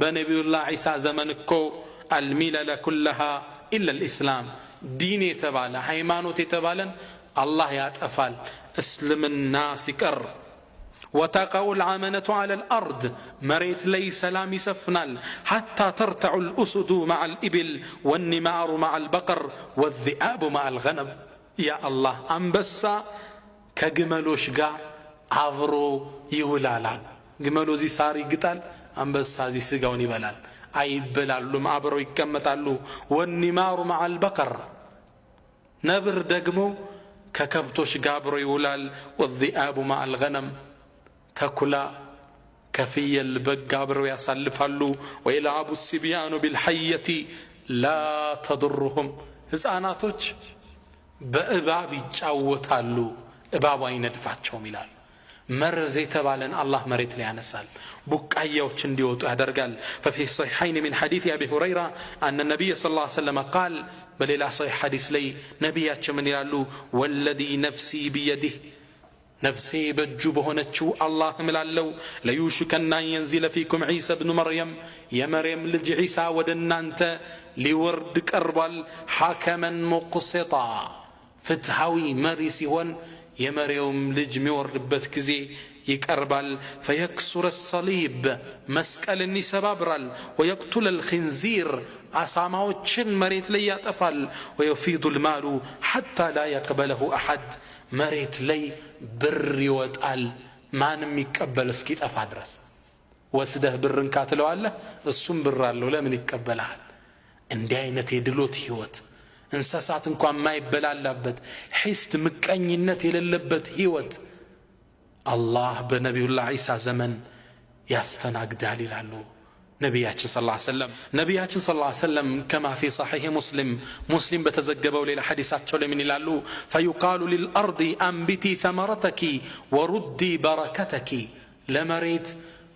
በነቢዩላህ ዒሳ ዘመን እኮ አልሚለለ ኩለሃ ኢላ አልኢስላም ዲን የተባለ ሃይማኖት የተባለን አላህ ያጠፋል እስልምና ሲቀር وتقع العمنة على الأرض مريت لي سلام سفنال حتى ترتع الأسد مع الإبل والنمار مع البقر والذئاب مع الغنم يا الله أنبسا كجملوش قا عبرو يولالان جملو زي ساري قتال أنبسا زي سقوني بلال أي بلال لما عبرو يكمتالو والنمار مع البقر نبر دقمو ككبتوش قابرو يولال والذئاب مع الغنم تكلا كفي البقابر يسلفالو ويلعب السبيان بالحية لا تضرهم ሕፃናቶች በእባብ ይጫወታሉ እባብ አይነድፋቸውም ይላል መርዝ የተባለን አላህ መሬት ላይ ያነሳል ቡቃያዎች እንዲወጡ ያደርጋል ففي الصحيحين من حديث ابي هريره ان النبي صلى الله عليه وسلم قال بلا صحيح حديث لي نبياتنا من ይላሉ والذي نفسي بيده نفسي بجو بهونتشو الله ملالو ليوشكن أن ينزل فيكم عيسى بن مريم يا مريم لج عيسى ودنانت لورد كربال حكما مقسطا فتحوي مريسي هون يا مريم لج مورد بتكزي يكربال فيكسر الصليب مسكال النسبابرال ويقتل الخنزير عصاماوتشن مريت لي يطفل ويفيض المال حتى لا يقبله أحد مريت لي بر يوطال ማንም ይቀበል እስኪ ጠፋ ድረስ ወስደህ ብርን ካትለው አለ እሱም ብር አለው ለምን ይቀበላል እንዲህ አይነት የድሎት ህይወት እንሰሳት እንኳን ማይበላላበት ሒስት ምቀኝነት የሌለበት ህይወት አላህ በነቢዩላህ ዒሳ ዘመን ያስተናግዳል ይላሉ ነቢያችን ሰለላሁ ዐለይሂ ወሰለም ነቢያችን ሰለላሁ ዐለይሂ ወሰለም كما في صحيح مسلم በተዘገበው ሌላ ሐዲሳቸው ላይ ምን ይላሉ فيقال للارض انبتي ثمرتك وردي بركتك ለመሬት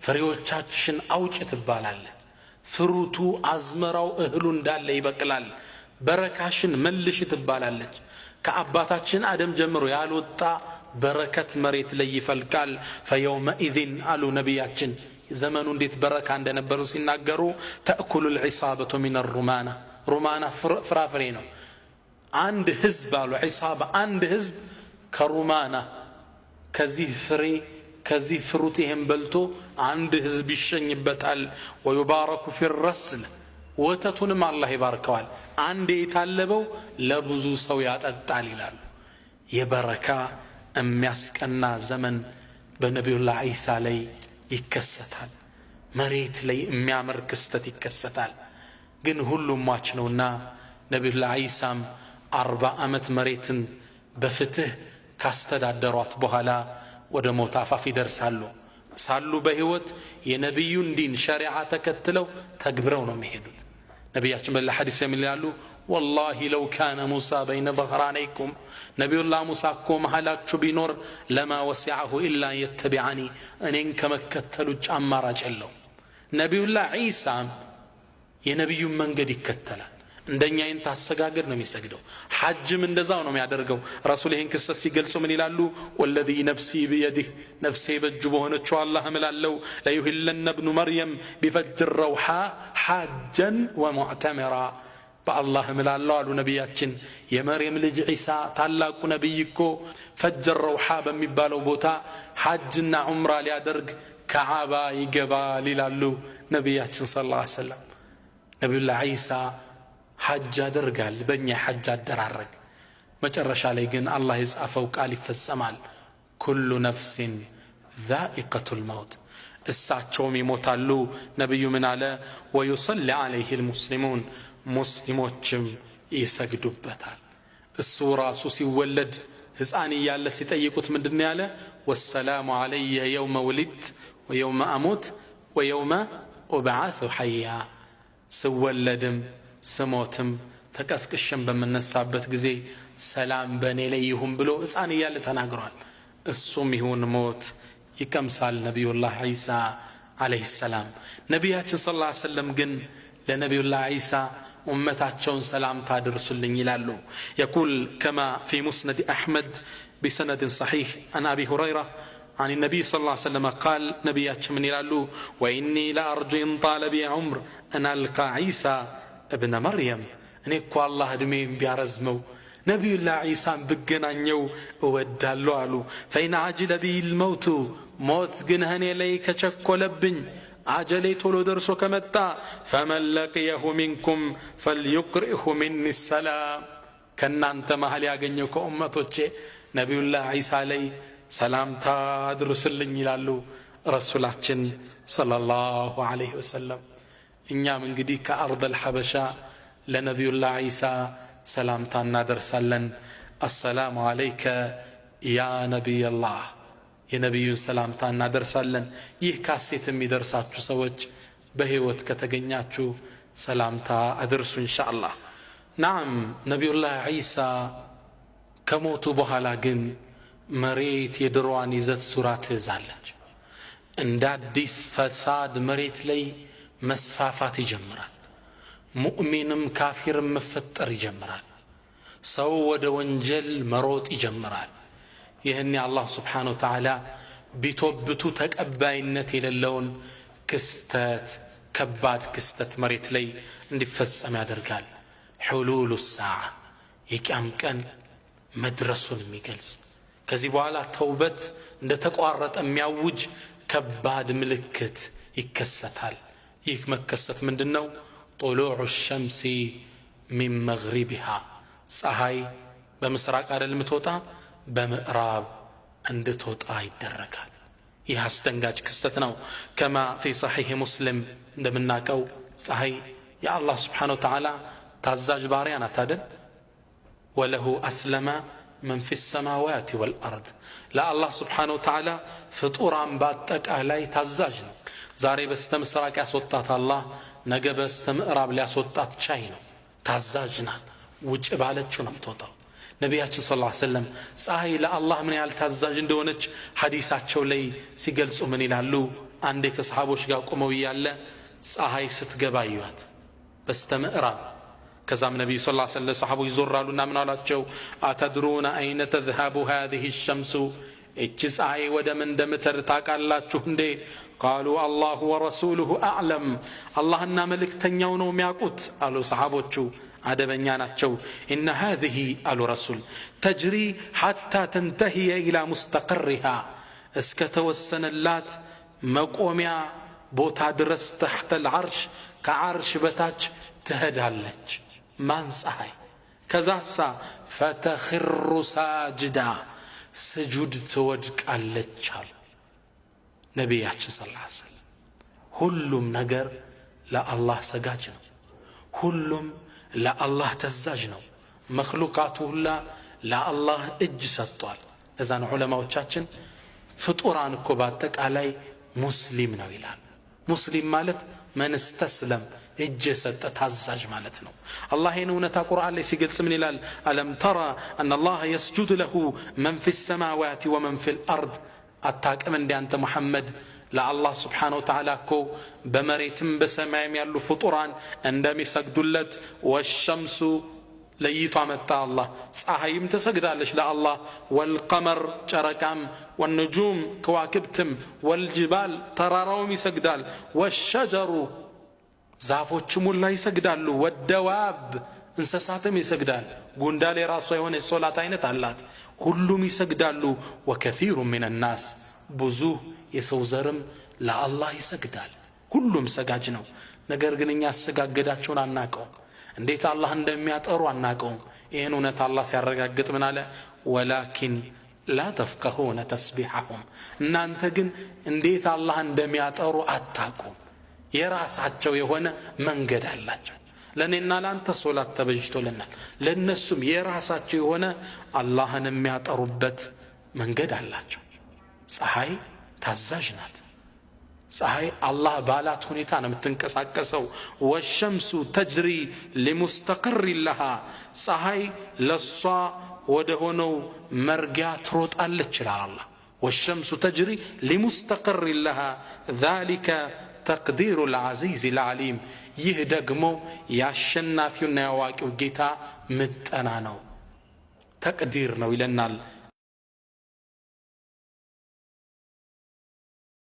ፍሬዎቻችን አውጭ ትባላለች ፍሩቱ አዝመራው እህሉ እንዳለ ይበቅላል በረካሽን መልሽ ትባላለች ከአባታችን አደም ጀምሮ ያልወጣ በረከት መሬት ላይ ይፈልቃል فيومئذ አሉ ነቢያችን زمن እንዴት በረካ እንደነበሩ ሲናገሩ تأكل العصابة من الرمانة رمانة ፍራፍሬ ነው አንድ ህዝብ አሉ ዒሳባ አንድ ህዝብ ከሩማና ከዚህ ፍሬ ከዚህ ፍሩት ይሄን በልቶ አንድ ህዝብ ይሸኝበታል ويبارك في الرسل ወተቱንም አላህ ይባርከዋል አንድ የታለበው ለብዙ ሰው ያጠጣል ይላሉ የበረካ የሚያስቀና ዘመን በነቢዩላህ ዒሳ ላይ ይከሰታል መሬት ላይ የሚያምር ክስተት ይከሰታል ግን ሁሉም ማች ነውና ነቢዩላህ ዒሳም 40 ዓመት መሬትን በፍትህ ካስተዳደሯት በኋላ ወደ ሞት አፋፍ ይደርሳሉ ሳሉ በህይወት የነብዩን ዲን ሸሪዓ ተከትለው ተግብረው ነው የሚሄዱት ነብያችን በላ ሐዲስ የሚላሉ والله لو كان موسى بين ظهرانيكم نبي الله موسى كو محلاچو بينور لما وسعه الا يتبعني انين كمكتلو ጫማራጭ የለው ነብዩ الله عيسى የነብዩ መንገድ ይከተላል እንደኛ አይነት አሰጋገድ ነው የሚሰግደው ሐጅም እንደዛው ነው የሚያደርገው ረሱል ይሄን ክስተት ሲገልጹ ምን ይላሉ والذي نفسي بيده نفسي በእጁ በሆነችው አላህ እምላለሁ ليهلن ابن مريم بفجر الروحاء حاجا ومعتمرا በአላህ እምላለሁ አሉ ነቢያችን የመርየም ልጅ ዒሳ ታላቁ ነብይ እኮ ፈጀር ረውሃ በሚባለው ቦታ ሐጅና ዑምራ ሊያደርግ ከዓባ ይገባል ይላሉ ነቢያችን ሰለላሁ ዐለይሂ ወሰለም ነቢዩላህ ዒሳ ሐጅ ያደርጋል በእኛ ሐጅ አደራረግ መጨረሻ ላይ ግን አላህ የጻፈው ቃል ይፈጸማል ኩሉ ነፍሲን ዛኢቀቱል መውት እሳቸውም ይሞታሉ ነብዩ ምን አለ ወይصلي عليه المسلمون ሙስሊሞችም ይሰግዱበታል እሱ ራሱ ሲወለድ ሕፃን እያለ ሲጠይቁት ምንድነው ያለ والسلام علي يوم ولدت ويوم اموت ويوم ابعث حيا ስወለድም ስሞትም ተቀስቅሸም በመነሳበት ጊዜ ሰላም በኔ ላይ ይሁን ብሎ ሕፃን እያለ ተናግሯል እሱም ይሁን ሞት ይቀምሳል ነብዩላህ ዒሳ አለይሂ ሰላም ነቢያችን ሰለላሁ ዐለይሂ ወሰለም ግን ለነብዩላህ ዒሳ أمتاتشون سلام تادرس لن يلالو يقول كما في مسند أحمد بسند صحيح عن أبي هريرة عن النبي صلى الله عليه وسلم قال نبي من يلالو وإني لأرجو إن طال بي عمر أن ألقى عيسى ابن مريم أن يقوى الله دمين بيارزمو نبي الله عيسى بقنانيو ودالو علو فإن عجل بي الموت موت قنهن إليك شكو لبن عجلي تولو درسو كمتا فمن لقيه منكم فليقرئه مني السلام كنا أنت مهل ياغنيو كأمتو نبي الله عيسى علي سلامتا درسلن يلالو رسولاتشن صلى الله عليه وسلم إنيا من قدي كأرض الحبشة لنبي الله عيسى سلامتا ندرسلن السلام عليك يا نبي الله يا نبي سلامتا ندرسلن يه كاسيت ميدرساتشو سوج بهيوت كتغنياتشو سلامتا أدرسو إن شاء الله نعم نبي الله عيسى كموتو بحالا جن مريت يدروان يزت سورات زالج انداد ديس فساد مريت لي مسفافات يجمرال مؤمنم كافرم مفتر يجمرال سو ود وانجل مروت يجمرال يهني الله سبحانه وتعالى بيتوبتو تقباينت يللون كستات كباد كستات مريت لي اندفصم يادرغال حلول الساعه يقام كان مدرسون የሚገልጽ ከዚህ በኋላ ተውበት እንደተቋረጠ የሚያውጅ ከባድ ምልክት ይከሰታል ይህ መከሰት ምንድነው طلوع الشمس من مغربها ፀሐይ በምስራቅ አይደል የምትወጣ በምዕራብ እንድትወጣ ይደረጋል ይህ አስደንጋጭ ክስተት ነው كما في صحيح مسلم እንደምናቀው ፀሐይ የአላህ Subhanahu Wa Ta'ala ታዛዥ ባሪያ ናት አይደል وله أسلم من في السماوات والأرض لا الله سبحانه وتعالى فطوران باتك أهلاي تزاجنا زاري بستمسراك أسوطات الله نقب بستمقراب لأسوطات شاينو تزاجنا وجب على تشونم توطاو نبياتنا صلى الله عليه وسلم صحيح لا الله من يال تزاجن دونج حديثات شولي سيقلسوا من يلالو عندك أصحابوش قاقوموا يالا صحيح ستقبايوات بستمقراب كزام النبي صلى الله عليه وسلم صحابه يزرالو نامنالاتشو أتدرون أين تذهب هذه الشمس اجسعي ودمن دمتر تاقالاتشو هندي قالوا الله ورسوله أعلم الله أننا ملك تنيونو مياقوت قالوا صحابوتشو عدبنياناتشو إن هذه قالوا رسول تجري حتى تنتهي إلى مستقرها اسكتوسن اللات مقوميا بوتا درس تحت العرش كعرش بتاج تهدالج من صحي كذا فتخر ساجدا سجود تودك اللجال نبياتش صلى الله عليه وسلم ሁሉም ነገር ለአላህ ሰጋጅ ነው ሁሉም ለአላህ ተዛዥ ነው መخلوቃቱ ሁላ ለአላህ እጅ ሰጥቷል እዛን ዑለማዎቻችን ፍጡራን እኮ በአጠቃላይ ሙስሊም ነው ይላል ሙስሊም ማለት من استسلم اجي سد تعزج مالتنا الله ينونتا قرآن لي سيقلس من الال ألم ترى أن الله يسجد له من في السماوات ومن في الأرض أتاك من دي أنت محمد لا الله سبحانه وتعالى كو بمريتم بسمايم يالو فطران عندما يسجدلت والشمس ليتو عمتا الله صحيم تسجدالش لا الله والقمر جركام والنجوم كواكبتم والجبال تراراوم يسجدال والشجر زافوچم الله يسجدالو والدواب انسساتم يسجدال غوندال يراسو يهون الصلاه عينت አላት ሁሉም ይሰግዳሉ وكثير من الناس ብዙ የሰው ዘርም ለአላህ ይሰግዳል ሁሉም ሰጋጅ ነው ነገር ግን እኛ አሰጋገዳቸውን አናቀው እንዴት አላህ እንደሚያጠሩ አናቀው ይሄን እውነት አላህ ሲያረጋግጥ ምን አለ ولكن لا تفقهون تسبيحهم እናንተ ግን እንዴት አላህ እንደሚያጠሩ አታቁም የራሳቸው የሆነ መንገድ አላቸው ለኔና ላንተ ሶላት ተበጅቶልናል ለነሱም የራሳቸው የሆነ አላህን የሚያጠሩበት መንገድ አላቸው ፀሐይ ታዛዥ ናት ፀሐይ አላህ ባላት ሁኔታ ነው የምትንቀሳቀሰው والشمس تجري لمستقر لها ፀሐይ ለሷ ወደ ሆነው መርጊያ ትሮጣለች ይላል አላህ والشمس تجري لمستقر لها ذلك تقدير العزيز العليم ይህ ደግሞ ያሸናፊውና ያዋቂው ጌታ ምጠና ነው ተቅዲር ነው ይለናል